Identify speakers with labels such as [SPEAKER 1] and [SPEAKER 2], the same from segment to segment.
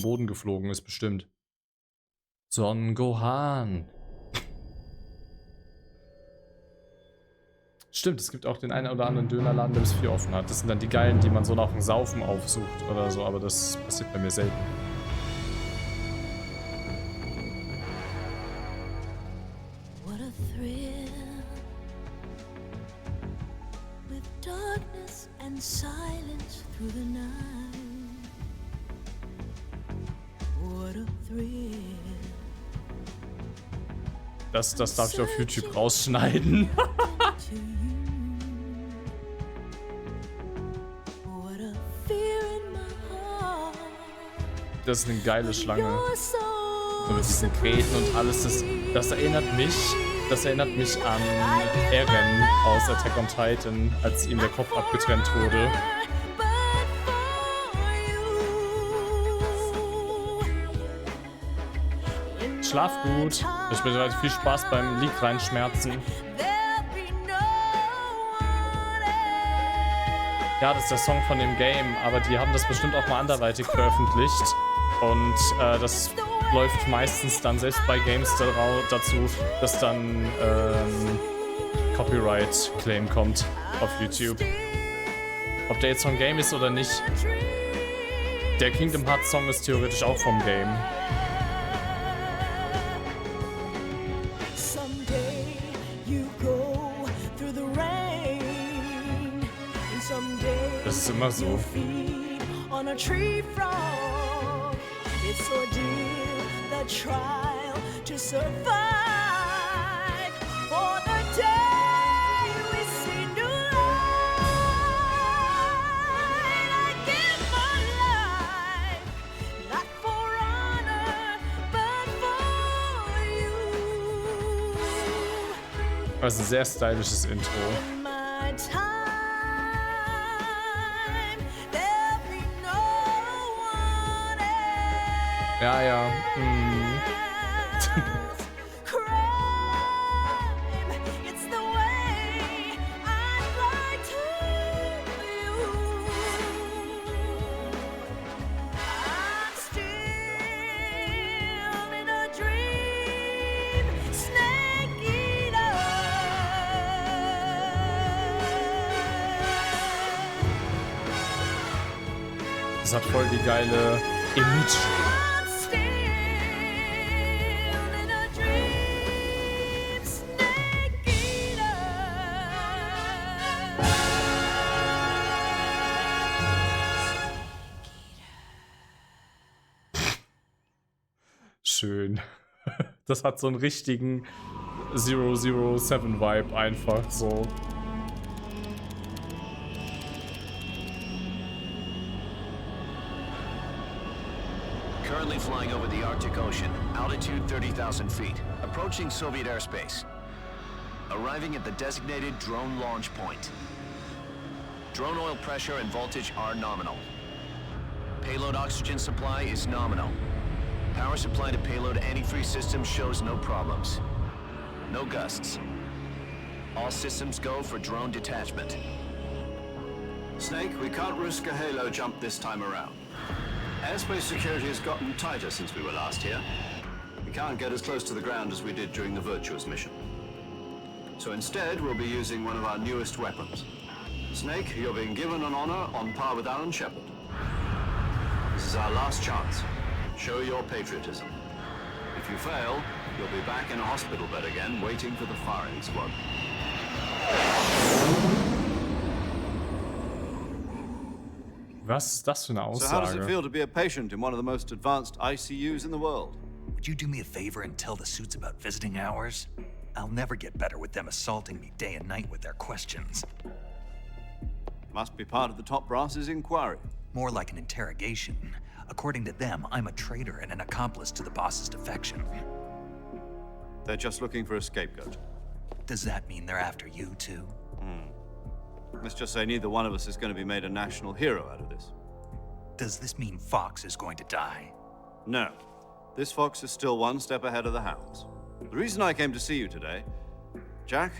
[SPEAKER 1] Boden geflogen ist, bestimmt. Son Gohan. Stimmt, es gibt auch den einen oder anderen Dönerladen, der bis 4 offen hat. Das sind dann die Geilen, die man so nach dem Saufen aufsucht oder so, aber das passiert bei mir selten.
[SPEAKER 2] What a thrill with darkness and silence through the night. What a thrill.
[SPEAKER 1] Das darf ich auf YouTube rausschneiden. Das ist eine geile Schlange. So mit diesen Gräten und alles. Das erinnert mich an Eren aus Attack on Titan, als ihm der Kopf abgetrennt wurde. Schlaf gut. Ich wünsche euch viel Spaß beim Lied reinschmerzen. Ja, das ist der Song von dem Game, aber die haben das bestimmt auch mal anderweitig veröffentlicht. Und das läuft meistens dann selbst bei Games dazu, dass dann Copyright-Claim kommt auf YouTube. Ob der jetzt vom Game ist oder nicht. Der Kingdom Hearts Song ist theoretisch auch vom Game. Das ist immer so. Das ist ein sehr stylisches Intro. Ja, ja. Das hat voll die geile Imagery. Schön. Das hat so einen richtigen 007-Vibe einfach so.
[SPEAKER 3] Currently flying over the Arctic Ocean, altitude 30,000 feet, approaching Soviet airspace. Arriving at the designated drone launch point. Drone oil pressure and voltage are nominal. Payload oxygen supply is nominal. Power supply to payload antifreeze system shows no problems. No gusts. All systems go for drone detachment.
[SPEAKER 4] Snake, we can't risk a halo jump this time around. Airspace security has gotten tighter since we were last here. We can't get as close to the ground as we did during the Virtuous mission. So instead, we'll be using one of our newest weapons. Snake, you're being given an honor on par with Alan Shepard. This is our last chance. Show your patriotism. If you fail, you'll be back in a hospital bed again, waiting for the firing squad.
[SPEAKER 1] Was ist das für eine
[SPEAKER 4] So how does it
[SPEAKER 1] Aussage?
[SPEAKER 4] feel to be a patient in one of the most advanced ICUs in the world?
[SPEAKER 5] Would you do me a favor and tell the suits about visiting hours? I'll never get better with them assaulting me day and night with their questions.
[SPEAKER 4] Must be part of the top brass's inquiry.
[SPEAKER 5] More like an interrogation. According to them, I'm a traitor and an accomplice to the boss's defection.
[SPEAKER 4] They're just looking for a scapegoat.
[SPEAKER 5] Does that mean they're after you, too?
[SPEAKER 4] Let's just say neither one of us is going to be made a national hero out of this.
[SPEAKER 5] Does this mean Fox is going to die?
[SPEAKER 4] No. This fox is still one step ahead of the hounds. The reason I came to see you today, Jack,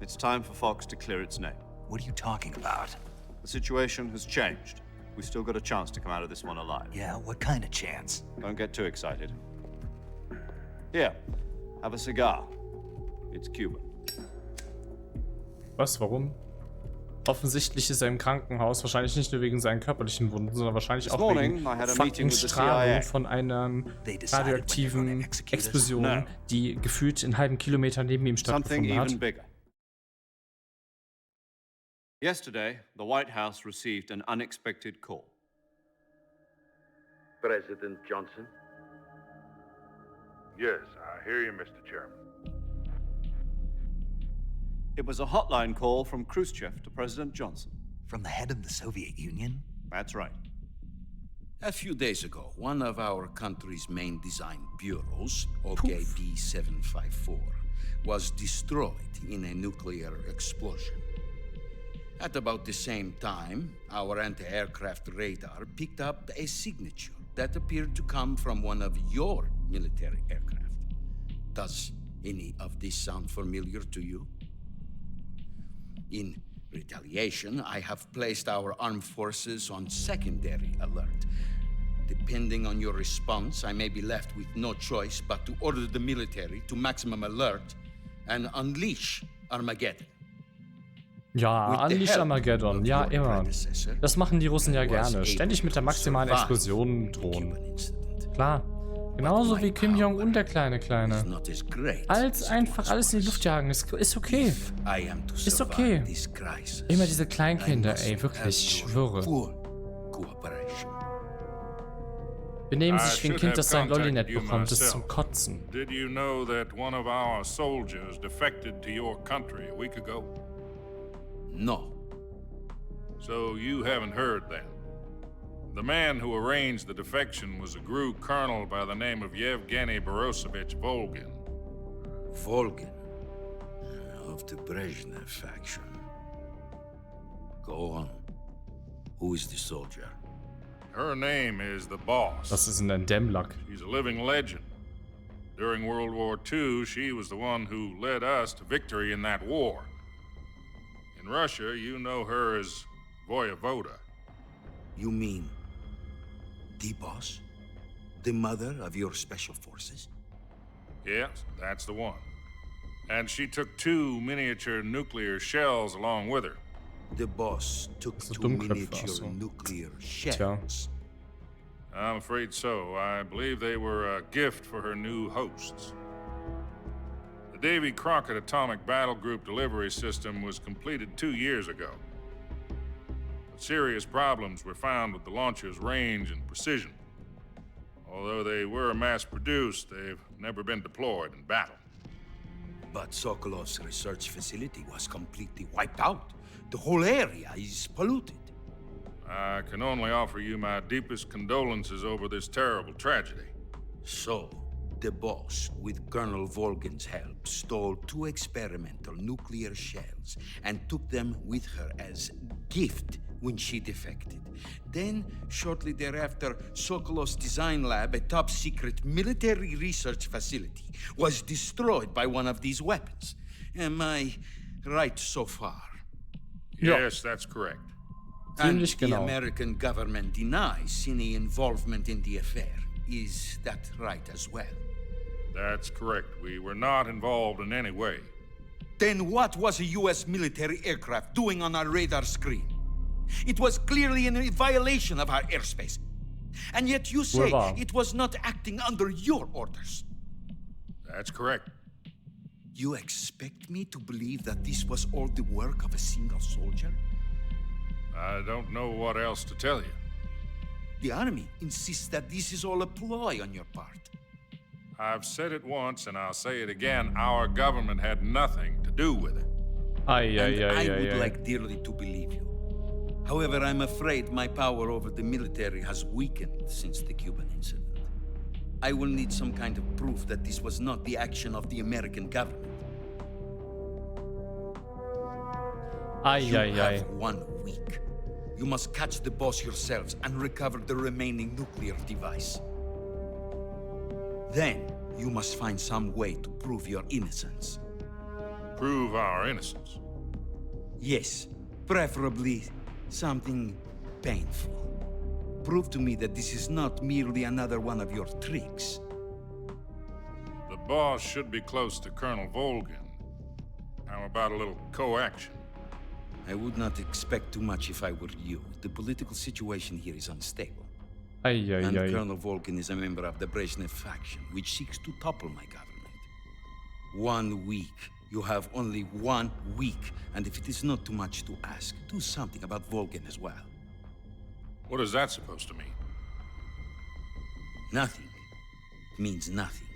[SPEAKER 4] it's time for Fox to clear its name.
[SPEAKER 5] What are you talking about?
[SPEAKER 4] The situation has changed. we've still got a chance to come out of this one alive.
[SPEAKER 5] Yeah, what kind of chance?
[SPEAKER 4] Don't get too excited. Here, have a cigar. It's Cuban.
[SPEAKER 1] Was? Warum? Offensichtlich ist er im Krankenhaus, wahrscheinlich nicht nur wegen seinen körperlichen Wunden, sondern wahrscheinlich auch wegen fucking Strahlung von einer radioaktiven Explosion, die gefühlt in halben Kilometer neben ihm stattgefunden hat.
[SPEAKER 4] Yesterday, the White House received an unexpected call.
[SPEAKER 6] President Johnson?
[SPEAKER 7] Yes, I hear you, Mr. Chairman.
[SPEAKER 4] It was a hotline call from Khrushchev to President Johnson.
[SPEAKER 5] From the head of the Soviet Union?
[SPEAKER 4] That's right.
[SPEAKER 6] A few days ago, one of our country's main design bureaus, OKD 754, was destroyed in a nuclear explosion. At about the same time, our anti-aircraft radar picked up a signature that appeared to come from one of your military aircraft. Does any of this sound familiar to you? In retaliation, I have placed our armed forces on secondary alert. Depending on your response, I may be left with no choice but to order the military to maximum alert and unleash Armageddon.
[SPEAKER 1] Ja, Unleash Armageddon, ja immer. Das machen die Russen ja gerne. Ständig mit der maximalen Explosion drohen. Klar. Genauso wie Kim Jong-un, der Kleine. Als einfach alles in die Luft jagen, ist okay. Ist okay. Immer diese Kleinkinder, ey, wirklich, ich schwöre. Benehmen sich wie ein Kind, das sein Lollinet bekommt, das ist zum Kotzen.
[SPEAKER 7] Did you know that one of our soldiers defected to your country a week ago?
[SPEAKER 6] No.
[SPEAKER 7] So you haven't heard that. The man who arranged the defection was a GRU colonel by the name of Yevgeny Borosovich Volgin.
[SPEAKER 6] Volgin, of the Brezhnev faction. Go on. Who is the soldier?
[SPEAKER 7] Her name is the Boss.
[SPEAKER 1] Das ist ein Dämmlack.
[SPEAKER 7] She's a living legend. During World War II, she was the one who led us to victory in that war. In Russia, you know her as Voyevoda.
[SPEAKER 6] You mean the Boss? The mother of your special forces?
[SPEAKER 7] Yes, that's the one. And she took 2 miniature nuclear shells along with her.
[SPEAKER 6] The Boss took 2 miniature nuclear shells.
[SPEAKER 7] I'm afraid so. I believe they were a gift for her new hosts. The Davy Crockett Atomic Battle Group delivery system was completed 2 years ago. But serious problems were found with the launcher's range and precision. Although they were mass-produced, they've never been deployed in battle.
[SPEAKER 6] But Sokolov's research facility was completely wiped out. The whole area is polluted.
[SPEAKER 7] I can only offer you my deepest condolences over this terrible tragedy.
[SPEAKER 6] So, the Boss, with Colonel Volgin's help, stole 2 experimental nuclear shells and took them with her as gift when she defected. Then, shortly thereafter, Sokolov's design lab, a top-secret military research facility, was destroyed by one of these weapons. Am I right so far?
[SPEAKER 7] Yes, that's correct.
[SPEAKER 6] And the American government denies any involvement in the affair. Is that right as well?
[SPEAKER 7] That's correct. We were not involved in any way.
[SPEAKER 6] Then what was a U.S. military aircraft doing on our radar screen? It was clearly in violation of our airspace. And yet you say it was not acting under your orders.
[SPEAKER 7] That's correct.
[SPEAKER 6] You expect me to believe that this was all the work of a single soldier?
[SPEAKER 7] I don't know what else to tell you.
[SPEAKER 6] The Army insists that this is all a ploy on your part.
[SPEAKER 7] I've said it once and I'll say it again. Our government had nothing to do with it.
[SPEAKER 6] I would like dearly to believe you. However, I'm afraid my power over the military has weakened since the Cuban incident. I will need some kind of proof that this was not the action of the American government. You have 1 week. You must catch the Boss yourselves and recover the remaining nuclear device. Then, you must find some way to prove your innocence.
[SPEAKER 7] Prove our innocence?
[SPEAKER 6] Yes, preferably something painful. Prove to me that this is not merely another one of your tricks.
[SPEAKER 7] The boss should be close to Colonel Volgan. How about a little co-action?
[SPEAKER 6] I would not expect too much if I were you. The political situation here is unstable. And Colonel Volgan is a member of the Brezhnev faction, which seeks to topple my government. 1 week. You have only 1 week. And if it is not too much to ask, do something about Volgan as well.
[SPEAKER 7] What is that supposed to mean?
[SPEAKER 6] Nothing means nothing.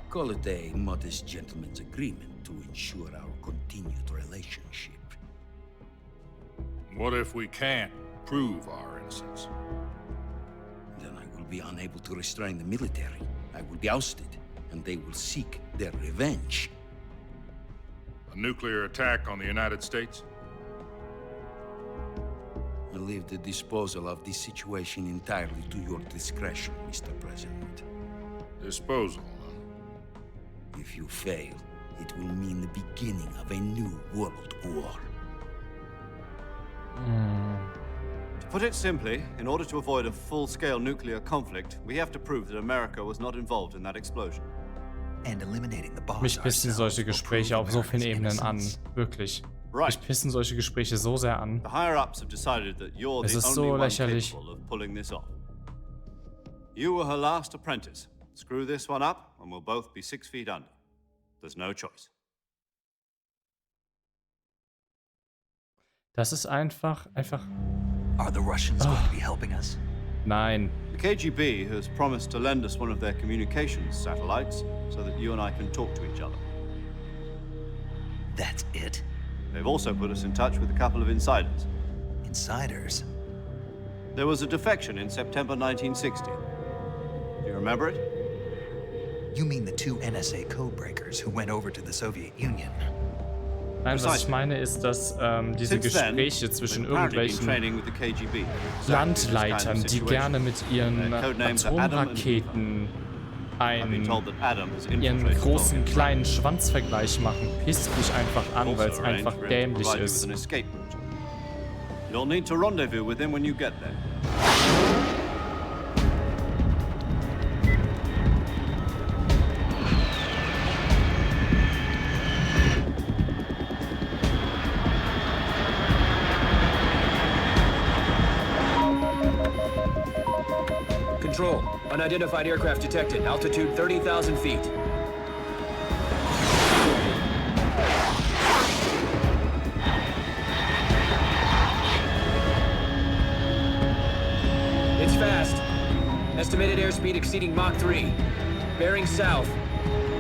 [SPEAKER 6] Call it a modest gentleman's agreement to ensure our continued relationship.
[SPEAKER 7] What if we can't prove our innocence?
[SPEAKER 6] Then I will be unable to restrain the military. I will be ousted, and they will seek their revenge.
[SPEAKER 7] A nuclear attack on the United States?
[SPEAKER 6] I leave the disposal of this situation entirely to your discretion, Mr. President.
[SPEAKER 7] Disposal, huh?
[SPEAKER 6] If you fail, it will mean the beginning of a new world war.
[SPEAKER 4] To put it simply, in order to avoid a full-scale nuclear conflict, we have to prove that America was not involved in that explosion.
[SPEAKER 5] And eliminating the boss
[SPEAKER 1] Mich pissen solche Gespräche auf so vielen Ebenen an. Wirklich. Mich pissen solche Gespräche so sehr an.
[SPEAKER 4] The higher-ups have decided that you're
[SPEAKER 1] Es
[SPEAKER 4] the
[SPEAKER 1] ist
[SPEAKER 4] only
[SPEAKER 1] so
[SPEAKER 4] one
[SPEAKER 1] lächerlich.
[SPEAKER 4] capable of pulling this off. You were her last apprentice. Screw this one up, and we'll both be 6 feet under. There's no choice.
[SPEAKER 1] Das ist einfach...
[SPEAKER 5] Are the Russians going to be helping us?
[SPEAKER 1] Nein.
[SPEAKER 4] The KGB has promised to lend us one of their communications satellites so that you and I can talk to each other.
[SPEAKER 5] That's it?
[SPEAKER 4] They've also put us in touch with a couple of insiders.
[SPEAKER 5] Insiders?
[SPEAKER 4] There was a defection in September 1960. Do you remember it?
[SPEAKER 5] You mean the 2 NSA codebreakers who went over to the Soviet Union?
[SPEAKER 1] Nein, was ich meine ist, dass diese Gespräche zwischen irgendwelchen Landleitern, die gerne mit ihren Atomraketen ihren großen kleinen Schwanzvergleich machen, pisst mich einfach an, weil es einfach dämlich ist.
[SPEAKER 4] You'll need to rendezvous with him when you get there.
[SPEAKER 8] Control. Unidentified aircraft detected. Altitude 30,000 feet. It's fast. Estimated airspeed exceeding Mach 3. Bearing south.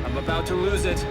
[SPEAKER 8] I'm about to lose it.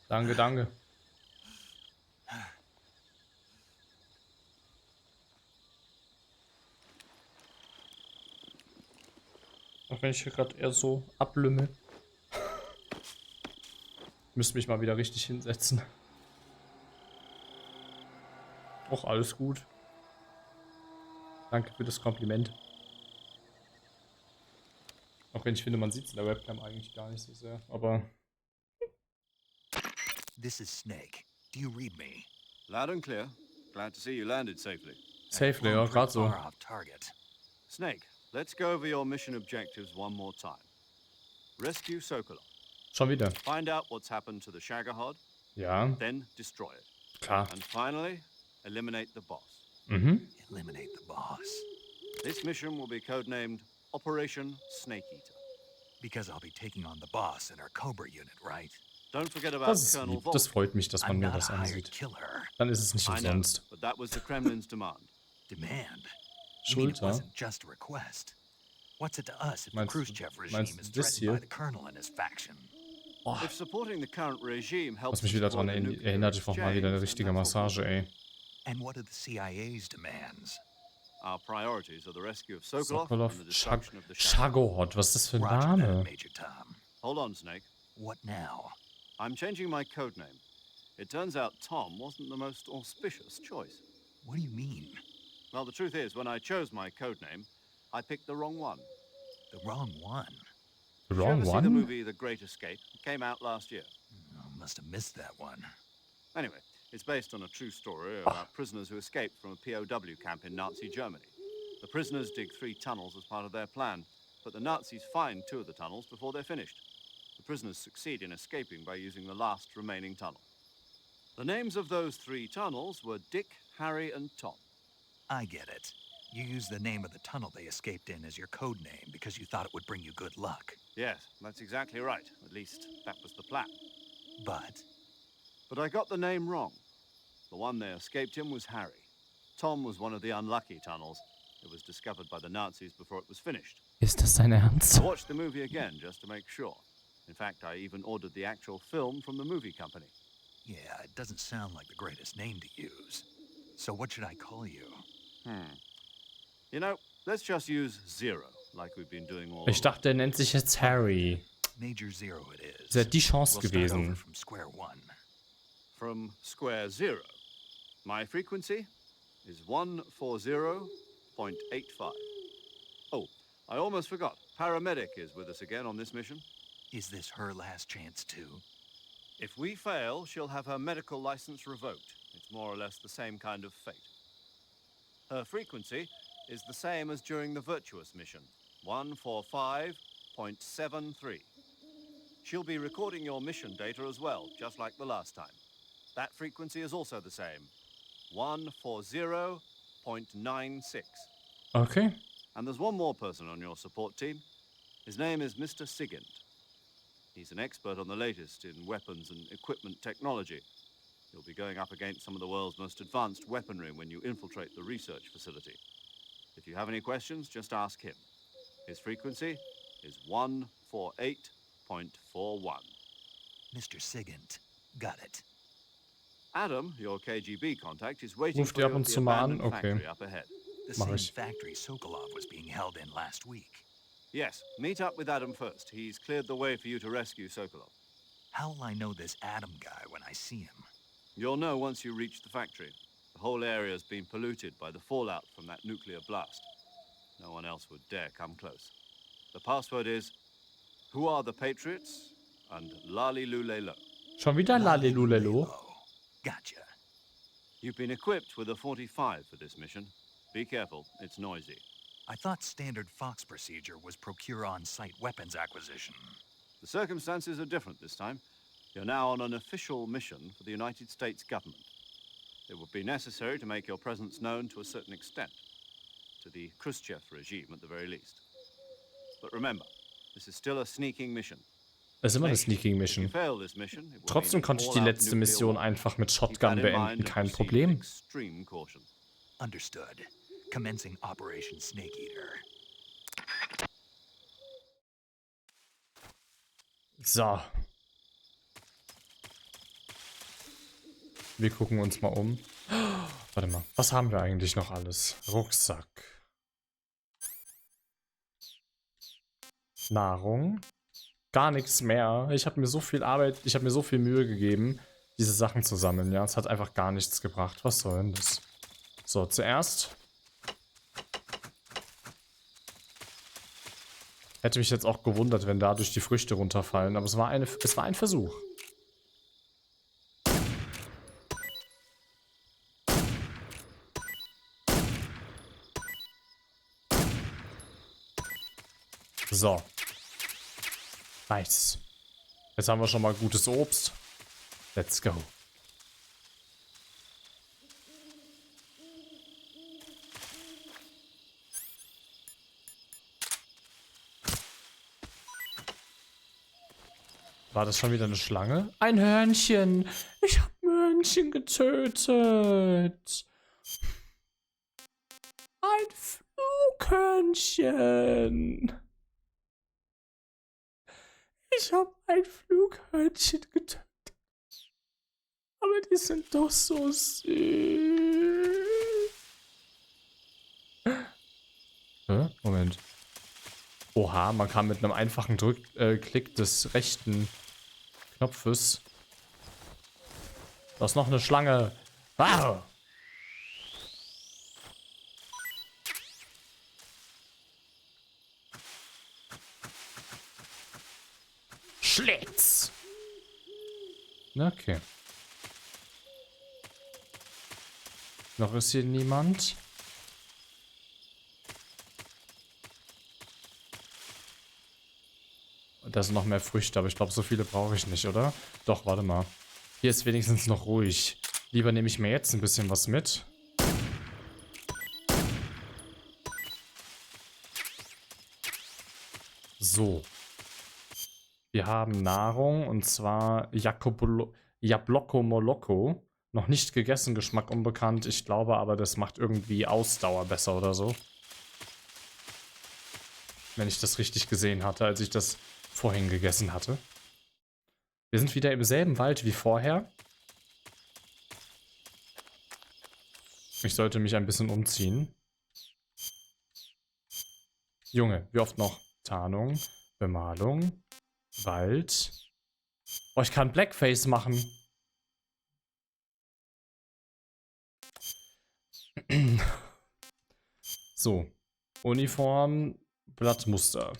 [SPEAKER 1] Danke, danke. Auch wenn ich hier gerade eher so ablümmel. Müsste mich mal wieder richtig hinsetzen. Auch alles gut. Danke für das Kompliment. Auch wenn ich finde, man sieht es in der Webcam eigentlich gar nicht so sehr, aber...
[SPEAKER 5] This is Snake. Do you read me?
[SPEAKER 4] Loud and clear. Glad to see you landed safely.
[SPEAKER 1] Safely, ja, gerade so.
[SPEAKER 5] Far off target.
[SPEAKER 4] Snake, let's go over your mission objectives one more time. Rescue Sokolov.
[SPEAKER 1] Schon wieder.
[SPEAKER 4] Find out what's happened to the Shagohod.
[SPEAKER 1] Ja.
[SPEAKER 4] Then destroy it.
[SPEAKER 1] Klar.
[SPEAKER 4] And finally, eliminate the boss.
[SPEAKER 5] Eliminate the boss.
[SPEAKER 4] This mission will be codenamed Operation Snake Eater.
[SPEAKER 5] Because I'll be taking on the boss in our Cobra unit, right?
[SPEAKER 4] Don't forget about
[SPEAKER 1] Das ist
[SPEAKER 4] Colonel
[SPEAKER 1] lieb.
[SPEAKER 4] Volk.
[SPEAKER 1] Das freut mich, dass man
[SPEAKER 5] I'm
[SPEAKER 1] mir
[SPEAKER 5] not
[SPEAKER 1] das
[SPEAKER 5] a hired
[SPEAKER 1] ansieht.
[SPEAKER 5] killer.
[SPEAKER 1] Dann ist es nicht
[SPEAKER 4] I know,
[SPEAKER 1] umsonst.
[SPEAKER 4] but that was the Kremlin's demand.
[SPEAKER 5] Demand? You mean it
[SPEAKER 1] Schulter.
[SPEAKER 5] wasn't just a request? What's it to us if the
[SPEAKER 1] Meinst-
[SPEAKER 5] Khrushchev regime
[SPEAKER 1] meinst
[SPEAKER 5] is
[SPEAKER 1] du das
[SPEAKER 5] threatened
[SPEAKER 1] hier?
[SPEAKER 5] by the colonel and his faction?
[SPEAKER 1] Oh,
[SPEAKER 4] If supporting the current regime helps
[SPEAKER 1] was mich wieder
[SPEAKER 4] us avoid
[SPEAKER 1] daran
[SPEAKER 4] a nuclear
[SPEAKER 1] erinnert, ich brauche mal wieder eine
[SPEAKER 4] exchange,
[SPEAKER 1] richtige
[SPEAKER 4] then that's what
[SPEAKER 1] Massage, ey.
[SPEAKER 5] And what are the CIA's demands?
[SPEAKER 4] Our priorities are the rescue of Sokolov
[SPEAKER 1] Sokolov,
[SPEAKER 4] and the destruction of the Shadow.
[SPEAKER 1] Shagorod, was ist das für ein
[SPEAKER 5] Roger that,
[SPEAKER 1] Name?
[SPEAKER 5] Major Tom.
[SPEAKER 4] Hold on, Snake.
[SPEAKER 5] What now?
[SPEAKER 4] I'm changing my code name. It turns out Tom wasn't the most auspicious choice.
[SPEAKER 5] What do you mean?
[SPEAKER 4] Well, the truth is, when I chose my code name, I picked the wrong one.
[SPEAKER 5] The wrong one?
[SPEAKER 1] The
[SPEAKER 4] Did you
[SPEAKER 1] wrong
[SPEAKER 4] ever see the
[SPEAKER 1] one?
[SPEAKER 4] movie The Great Escape? It came out last year.
[SPEAKER 5] Oh, must have missed that one.
[SPEAKER 4] Anyway, it's based on a true story about prisoners who escaped from a POW camp in Nazi Germany. The prisoners dig 3 tunnels as part of their plan, but the Nazis find 2 of the tunnels before they're finished. The prisoners succeed in escaping by using the last remaining tunnel. The names of those 3 tunnels were Dick, Harry, and Tom.
[SPEAKER 5] I get it. You used the name of the tunnel they escaped in as your code name because you thought it would bring you good luck.
[SPEAKER 4] Yes, that's exactly right. At least, that was the plan.
[SPEAKER 5] But
[SPEAKER 4] But I got the name wrong. The one they escaped in was Harry. Tom was one of the unlucky tunnels. It was discovered by the Nazis before it was finished.
[SPEAKER 1] Ist das dein Ernst?
[SPEAKER 4] I watched the movie again just to make sure. In fact, I even ordered the actual film from the movie company.
[SPEAKER 5] yeah, it doesn't sound like the greatest name to use. So what should I call you?
[SPEAKER 4] You know, let's just use Zero, like we've been doing all
[SPEAKER 1] Ich
[SPEAKER 4] along.
[SPEAKER 1] dachte, er nennt sich jetzt Harry.
[SPEAKER 5] Major Zero it is.
[SPEAKER 1] Das wäre die Chance
[SPEAKER 5] We'll start over
[SPEAKER 1] gewesen.
[SPEAKER 5] from square one.
[SPEAKER 4] From square zero. My frequency is 140.85. Oh, I almost forgot. Paramedic is with us again on this mission.
[SPEAKER 5] Is this her last chance too?
[SPEAKER 4] If we fail, she'll have her medical license revoked. It's more or less the same kind of fate. Her frequency is the same as during the Virtuous mission, 145.73. She'll be recording your mission data as well, just like the last time. That frequency is also the same, 140.96.
[SPEAKER 1] Okay.
[SPEAKER 4] And there's one more person on your support team. His name is Mr. Sigint. He's an expert on the latest in weapons and equipment technology. You'll be going up against some of the world's most advanced weaponry when you infiltrate the research facility. If you have any questions, just ask him. His frequency is 148.41.
[SPEAKER 5] Mr. Sigint. Got it.
[SPEAKER 4] Adam, your KGB contact, is waiting
[SPEAKER 1] Ruft
[SPEAKER 4] for
[SPEAKER 1] ihr
[SPEAKER 4] you
[SPEAKER 1] ab
[SPEAKER 4] at
[SPEAKER 1] und
[SPEAKER 4] the
[SPEAKER 1] zu mal an?
[SPEAKER 4] abandoned
[SPEAKER 1] Okay.
[SPEAKER 4] factory up ahead.
[SPEAKER 5] The
[SPEAKER 1] Mach
[SPEAKER 5] same
[SPEAKER 1] ich.
[SPEAKER 5] factory Sokolov was being held in last week.
[SPEAKER 4] Yes, meet up with Adam first. He's cleared the way for you to rescue Sokolov.
[SPEAKER 5] How'll I know this Adam guy when I see him?
[SPEAKER 4] You'll know once you reach the factory. The whole area's been polluted by the fallout from that nuclear blast. No one else would dare come close. The password is, who are the Patriots? And Lali Lulelo.
[SPEAKER 1] Schon wieder Lalelulelo.
[SPEAKER 5] Gotcha.
[SPEAKER 4] You've been equipped with a 45 for this mission. Be careful, it's noisy.
[SPEAKER 5] I thought standard Fox procedure was procure on-site weapons acquisition.
[SPEAKER 4] The circumstances are different this time. You're now on an official mission for the United States government. It would be necessary to make your presence known to a certain extent. To the Khrushchev regime at the very least. But remember, this is still a sneaking mission.
[SPEAKER 1] Das ist immer eine Sneaking
[SPEAKER 4] If you
[SPEAKER 1] Mission.
[SPEAKER 4] fail this mission, it will
[SPEAKER 1] Trotzdem
[SPEAKER 4] mean
[SPEAKER 1] konnte ich die
[SPEAKER 4] all-out
[SPEAKER 1] letzte
[SPEAKER 4] nuclear
[SPEAKER 1] Mission
[SPEAKER 4] war.
[SPEAKER 1] einfach mit
[SPEAKER 4] Keep
[SPEAKER 1] Shotgun
[SPEAKER 4] that in
[SPEAKER 1] beenden,
[SPEAKER 4] mind and
[SPEAKER 1] kein
[SPEAKER 4] proceed with
[SPEAKER 1] Problem.
[SPEAKER 4] extreme caution.
[SPEAKER 5] Understood. Commencing Operation Snake Eater.
[SPEAKER 1] So. Wir gucken uns mal um. Warte mal, was haben wir eigentlich noch alles? Rucksack. Nahrung. Gar nichts mehr. Ich habe mir so viel Arbeit, ich habe mir so viel Mühe gegeben, diese Sachen zu sammeln. Ja, es hat einfach gar nichts gebracht. Was soll denn das? So, zuerst. Hätte mich jetzt auch gewundert, wenn dadurch die Früchte runterfallen. Aber es war ein Versuch. So. Nice. Jetzt haben wir schon mal gutes Obst. Let's go. War das schon wieder eine Schlange? Ein Hörnchen. Ich habe ein Hörnchen getötet. Ein Flughörnchen. Ich habe ein Flughörnchen getötet. Aber die sind doch so süß. Moment. Oha, man kann mit einem einfachen Klick des rechten Knopfes. Da ist noch eine Schlange. Ah! Schlitz! Okay. Noch ist hier niemand. Da sind noch mehr Früchte, aber ich glaube, so viele brauche ich nicht, oder? Doch, warte mal. Hier ist wenigstens noch ruhig. Lieber nehme ich mir jetzt ein bisschen was mit. So. Wir haben Nahrung, und zwar Jabloko Moloko. Noch nicht gegessen, Geschmack unbekannt. Ich glaube aber, das macht irgendwie Ausdauer besser oder so. Wenn ich das richtig gesehen hatte, als ich das vorhin gegessen hatte. Wir sind wieder im selben Wald wie vorher. Ich sollte mich ein bisschen umziehen. Junge, wie oft noch? Tarnung, Bemalung, Wald. Oh, ich kann Blackface machen. So. Uniform, Blattmuster.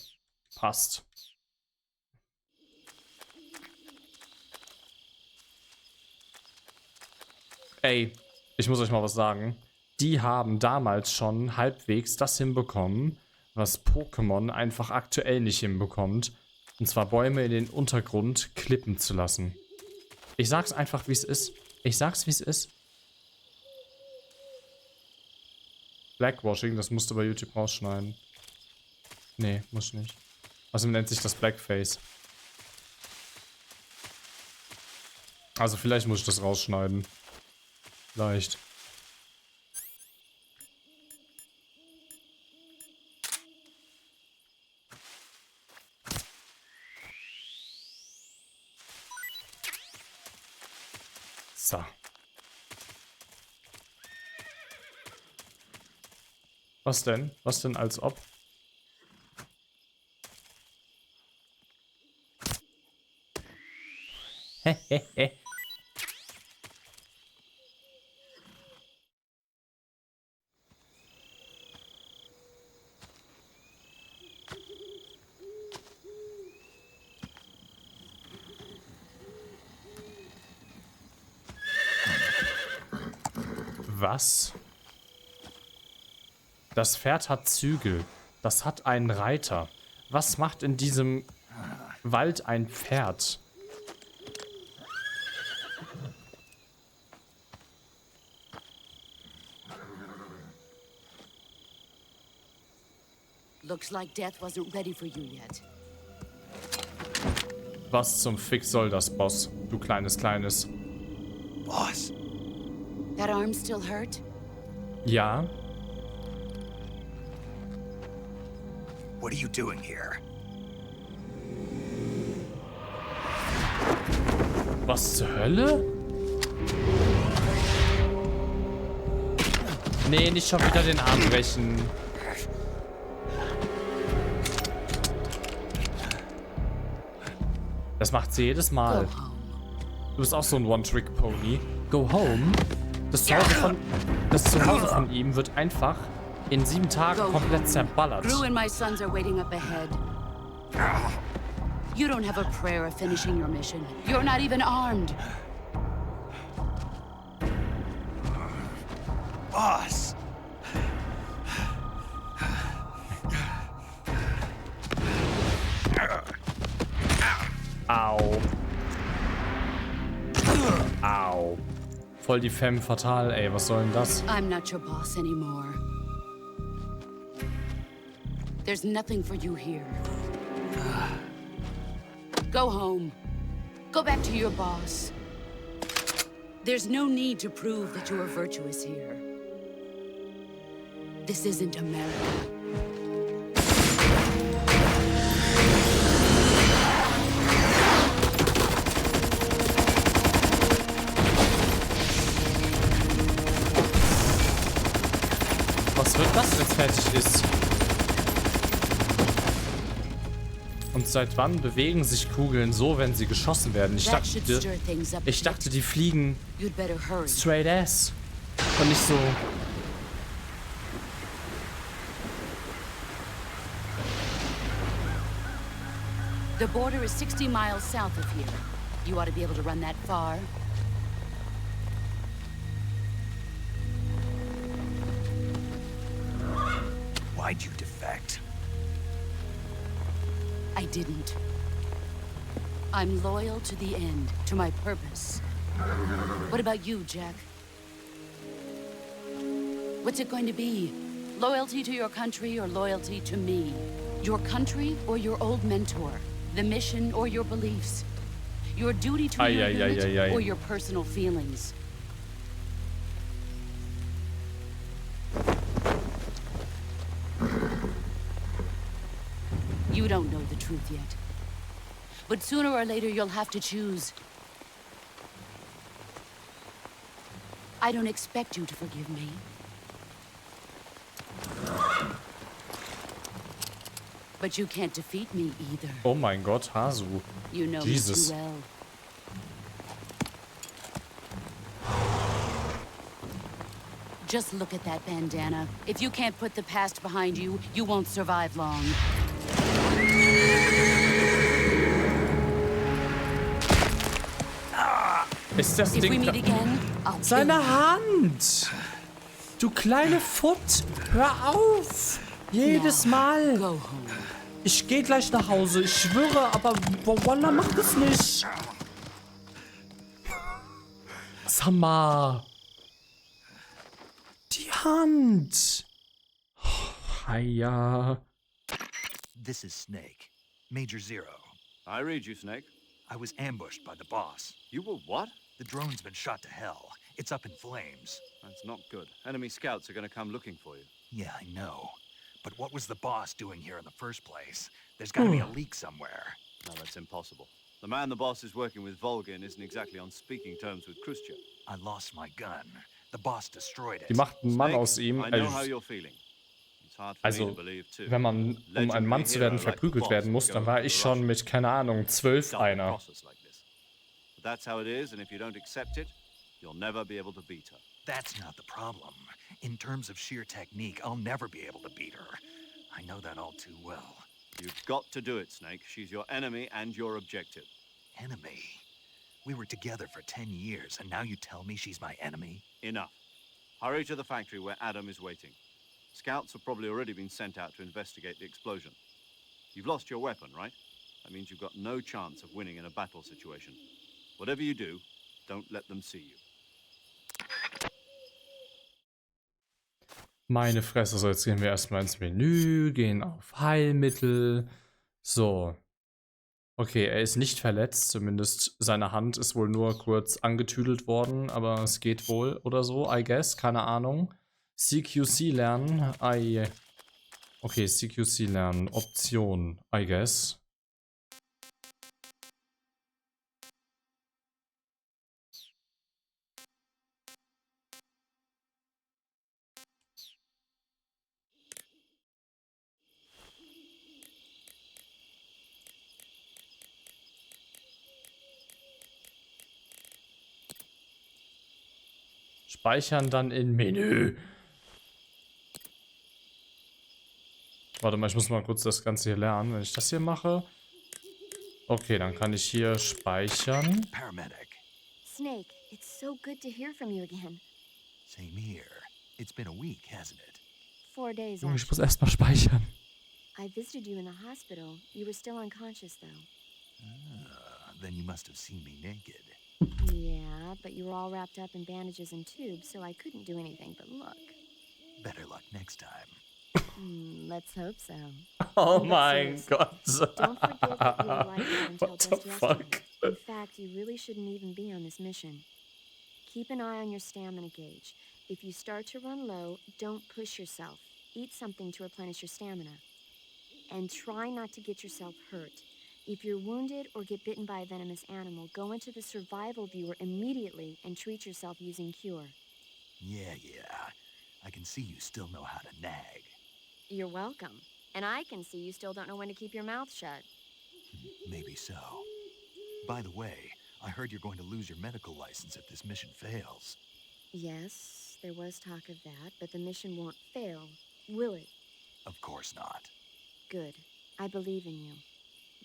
[SPEAKER 1] Passt. Ey, ich muss euch mal was sagen. Die haben damals schon halbwegs das hinbekommen, was Pokémon einfach aktuell nicht hinbekommt. Und zwar Bäume in den Untergrund klippen zu lassen. Ich sag's einfach, wie es ist. Ich sag's, wie es ist. Blackwashing, das musst du bei YouTube rausschneiden. Nee, muss nicht. Außerdem nennt sich das Blackface. Also vielleicht muss ich das rausschneiden. Vielleicht. So. Was denn? Was denn als ob? Hehehe. Was? Das Pferd hat Zügel. Das hat einen Reiter. Was macht in diesem Wald ein Pferd?
[SPEAKER 9] Looks like death wasn't ready for you yet.
[SPEAKER 1] Was zum Fick soll das, Boss? Du kleines.
[SPEAKER 5] Boss.
[SPEAKER 9] That arm still hurt?
[SPEAKER 1] Ja.
[SPEAKER 5] What are you doing here?
[SPEAKER 1] Was zur Hölle? Nee, nicht schon wieder den Arm brechen. Das macht sie jedes Mal. Du bist auch so ein One-Trick-Pony. Go home. Das Zuhause von ihm wird einfach in 7 Tagen komplett zerballert.
[SPEAKER 9] Gru and my sons are waiting up ahead. You don't have a prayer of finishing your mission. You're not even armed.
[SPEAKER 5] Boss.
[SPEAKER 1] Au. Au. Voll die Femme fatale, ey. Was soll denn das?
[SPEAKER 9] I'm not your boss anymore. There's nothing for you here. Go home. Go back to your boss. There's no need to prove that you are virtuous here. This isn't America.
[SPEAKER 1] Was wird das, wenn es fertig ist? Und seit wann bewegen sich Kugeln so, wenn sie geschossen werden? Ich dachte, die fliegen straight ass. Und nicht so...
[SPEAKER 9] The border is 60 miles south of here. You ought to be able to run that far.
[SPEAKER 5] Why'd you defect?
[SPEAKER 9] I didn't. I'm loyal to the end, to my purpose. What about you, Jack? What's it going to be? Loyalty to your country or loyalty to me? Your country or your old mentor? The mission or your beliefs? Your duty to your unit or your personal feelings? You don't know the truth yet. But sooner or later you'll have to choose. I don't expect you to forgive me. But you can't defeat me either.
[SPEAKER 1] Oh mein Gott, Hasu.
[SPEAKER 9] You know
[SPEAKER 1] Jesus.
[SPEAKER 9] me too well. Just look at that bandana. If you can't put the past behind you, you won't survive long.
[SPEAKER 1] Ist das
[SPEAKER 9] If we
[SPEAKER 1] Ding...
[SPEAKER 9] meet again, I'll kill
[SPEAKER 1] Seine
[SPEAKER 9] you.
[SPEAKER 1] Hand! Du kleine Futt! Hör auf! Jedes Mal!
[SPEAKER 9] Go home.
[SPEAKER 1] Ich gehe gleich nach Hause, ich schwöre, aber Wallah macht es nicht! Sag mal! Die Hand! Hiya!
[SPEAKER 5] This is Snake. Major Zero.
[SPEAKER 4] I read you, Snake.
[SPEAKER 5] I was ambushed by the boss.
[SPEAKER 4] You were what?
[SPEAKER 5] The drone's been shot to hell. It's up in flames.
[SPEAKER 4] That's not good. Enemy scouts are going to come looking for you.
[SPEAKER 5] Yeah, I know. But what was the boss doing here in the first place? There's gotta be a leak somewhere.
[SPEAKER 4] No, that's impossible. The man the boss is working with, Volgin, isn't exactly on speaking terms with Khrushchev.
[SPEAKER 5] I lost my gun. The boss destroyed it.
[SPEAKER 1] Die macht einen Mann aus ihm.
[SPEAKER 4] I know how you're feeling. It's hard for me to
[SPEAKER 1] Also,
[SPEAKER 4] believe too.
[SPEAKER 1] wenn man, um ein Mann zu werden, verprügelt werden muss, dann war ich schon mit, keine Ahnung, 12 einer.
[SPEAKER 4] But that's how it is, and if you don't accept it, you'll never be able to beat her.
[SPEAKER 5] That's not the problem. In terms of sheer technique, I'll never be able to beat her. I know that all too well.
[SPEAKER 4] You've got to do it, Snake. She's your enemy and your objective.
[SPEAKER 5] Enemy? We were together for 10 years, and now you tell me she's my enemy?
[SPEAKER 4] Enough. Hurry to the factory where Adam is waiting. Scouts have probably already been sent out to investigate the explosion. You've lost your weapon, right? That means you've got no chance of winning in a battle situation. Whatever you do, don't let them see you.
[SPEAKER 1] Meine Fresse, so jetzt gehen wir erstmal ins Menü, gehen auf Heilmittel. So. Okay, er ist nicht verletzt, zumindest seine Hand ist wohl nur kurz angetüdelt worden, aber es geht wohl oder so, I guess, keine Ahnung. CQC lernen, okay, CQC lernen, Option, I guess. Speichern dann in Menü. Warte mal, ich muss mal kurz das Ganze hier lernen. Wenn ich das hier mache. Okay, dann kann ich hier speichern.
[SPEAKER 5] Paramedic.
[SPEAKER 10] Snake, it's so good to hear from you again.
[SPEAKER 5] Same here. It's been a week, hasn't it?
[SPEAKER 10] 4 days.
[SPEAKER 1] Junge, ich muss erstmal speichern.
[SPEAKER 10] I visited you in the hospital. You were still unconscious, though.
[SPEAKER 5] Then you must have seen me naked.
[SPEAKER 10] Yeah, but you were all wrapped up in bandages and tubes, so I couldn't do anything but look.
[SPEAKER 5] Better luck next time.
[SPEAKER 10] Let's hope so.
[SPEAKER 1] Oh mein Gott.
[SPEAKER 10] Don't forget that you were like that until
[SPEAKER 1] What the
[SPEAKER 10] just
[SPEAKER 1] fuck?
[SPEAKER 10] yesterday. In fact, you really shouldn't even be on this mission. Keep an eye on your stamina gauge. If you start to run low, don't push yourself. Eat something to replenish your stamina. And try not to get yourself hurt. If you're wounded or get bitten by a venomous animal, go into the survival viewer immediately and treat yourself using cure.
[SPEAKER 5] Yeah. I can see you still know how to nag.
[SPEAKER 10] You're welcome. And I can see you still don't know when to keep your mouth shut.
[SPEAKER 5] Maybe so. By the way, I heard you're going to lose your medical license if this mission fails.
[SPEAKER 10] Yes, there was talk of that, but the mission won't fail, will it?
[SPEAKER 5] Of course not.
[SPEAKER 10] Good. I believe in you.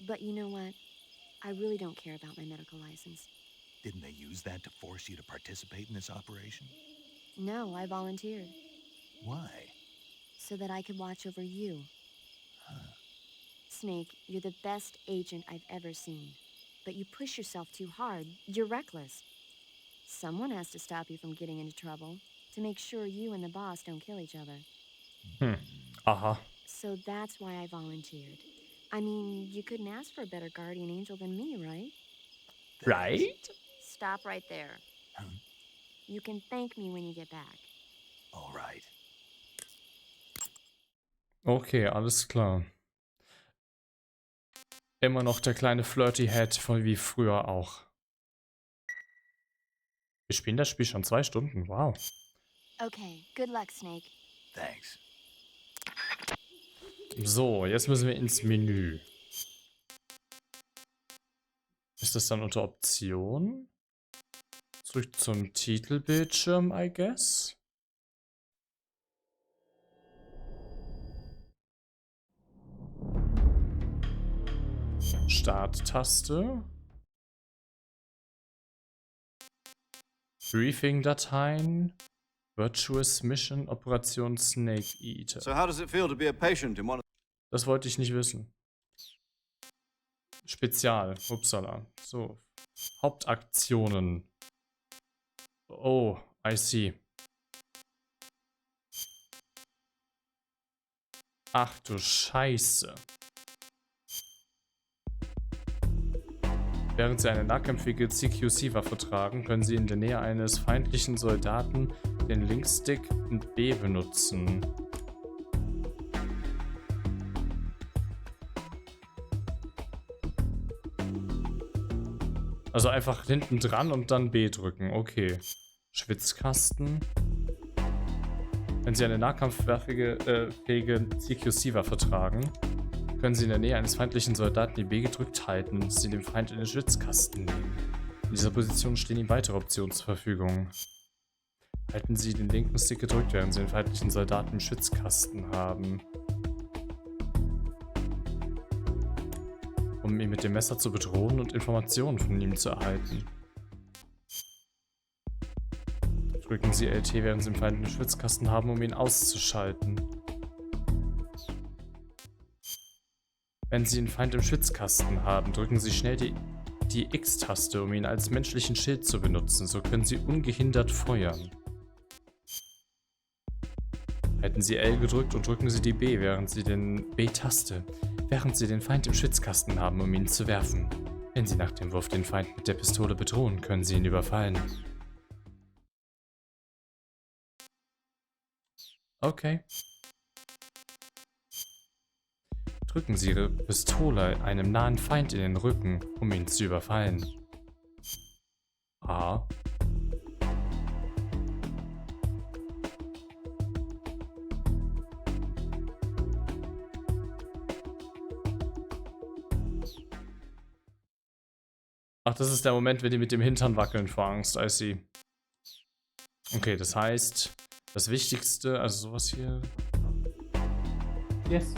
[SPEAKER 10] But you know what? I really don't care about my medical license.
[SPEAKER 5] Didn't they use that to force you to participate in this operation?
[SPEAKER 10] No, I volunteered.
[SPEAKER 5] Why?
[SPEAKER 10] So that I could watch over you.
[SPEAKER 5] Huh.
[SPEAKER 10] Snake, you're the best agent I've ever seen. But you push yourself too hard. You're reckless. Someone has to stop you from getting into trouble, to make sure you and the boss don't kill each other.
[SPEAKER 1] Aha.
[SPEAKER 10] So that's why I volunteered. I mean, you couldn't ask for a better guardian angel than me, right?
[SPEAKER 1] Right?
[SPEAKER 10] Stop right there.
[SPEAKER 5] Huh?
[SPEAKER 10] You can thank me when you get back.
[SPEAKER 5] All right.
[SPEAKER 1] Okay, alles klar. Immer noch der kleine Flirty Head von wie früher auch. Wir spielen das Spiel schon 2 Stunden. Wow.
[SPEAKER 10] Okay, good luck, Snake.
[SPEAKER 5] Thanks.
[SPEAKER 1] So, jetzt müssen wir ins Menü. Ist das dann unter Optionen? Zurück zum Titelbildschirm, I guess. Starttaste. Briefing-Dateien. Virtuous Mission, Operation Snake Eater.
[SPEAKER 4] So how does it feel to be a patient in one of...
[SPEAKER 1] Das wollte ich nicht wissen. Spezial. Upsala. So. Hauptaktionen. Oh, I see. Ach du Scheiße. Während Sie eine nahkämpfige CQC-Waffe tragen, können Sie in der Nähe eines feindlichen Soldaten den Linkstick und B benutzen. Also einfach hinten dran und dann B drücken. Okay. Schwitzkasten. Wenn Sie eine nahkampffähige CQC-Waffe tragen, können Sie in der Nähe eines feindlichen Soldaten die B gedrückt halten und Sie den Feind in den Schwitzkasten nehmen. In dieser Position stehen Ihnen weitere Optionen zur Verfügung. Halten Sie den linken Stick gedrückt, während Sie den feindlichen Soldaten im Schwitzkasten haben. Um ihn mit dem Messer zu bedrohen und Informationen von ihm zu erhalten. Drücken Sie LT, während Sie den Feind im Schwitzkasten haben, um ihn auszuschalten. Wenn Sie den Feind im Schwitzkasten haben, drücken Sie schnell die X-Taste, um ihn als menschlichen Schild zu benutzen. So können Sie ungehindert feuern. Halten Sie L gedrückt und drücken Sie die B, während Sie den B-Taste, während Sie den Feind im Schwitzkasten haben, um ihn zu werfen. Wenn Sie nach dem Wurf den Feind mit der Pistole bedrohen, können Sie ihn überfallen. Okay. Drücken Sie Ihre Pistole einem nahen Feind in den Rücken, um ihn zu überfallen. A. Ach, das ist der Moment, wenn die mit dem Hintern wackeln vor Angst, I see. Okay, das heißt, das Wichtigste, also sowas hier. Yes.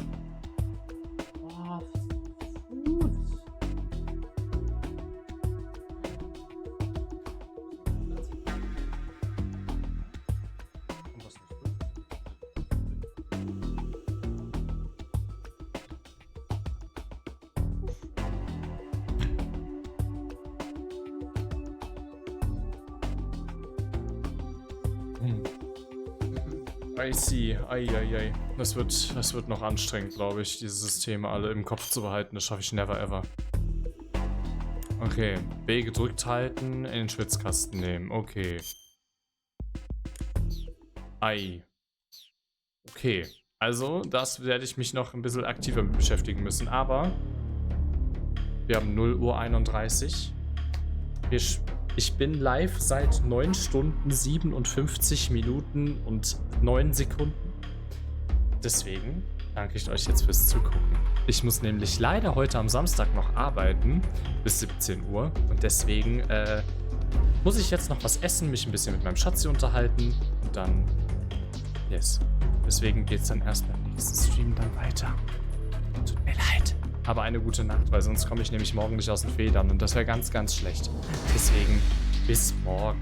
[SPEAKER 1] I see. Eieiei. Das wird noch anstrengend, glaube ich, diese Systeme alle im Kopf zu behalten. Das schaffe ich never ever. Okay. B gedrückt halten, in den Schwitzkasten nehmen. Okay. Ei. Okay. Also, das werde ich mich noch ein bisschen aktiver mit beschäftigen müssen. Aber wir haben 0:31 Uhr. Ich bin live seit 9 Stunden, 57 Minuten und 9 Sekunden. Deswegen danke ich euch jetzt fürs Zugucken. Ich muss nämlich leider heute am Samstag noch arbeiten bis 17 Uhr. Und deswegen muss ich jetzt noch was essen, mich ein bisschen mit meinem Schatzi unterhalten. Und dann, yes. Deswegen geht es dann erst beim nächsten Stream dann weiter. Tut mir leid. Aber eine gute Nacht, weil sonst komme ich nämlich morgen nicht aus den Federn. Und das wäre ganz, ganz schlecht. Deswegen bis morgen.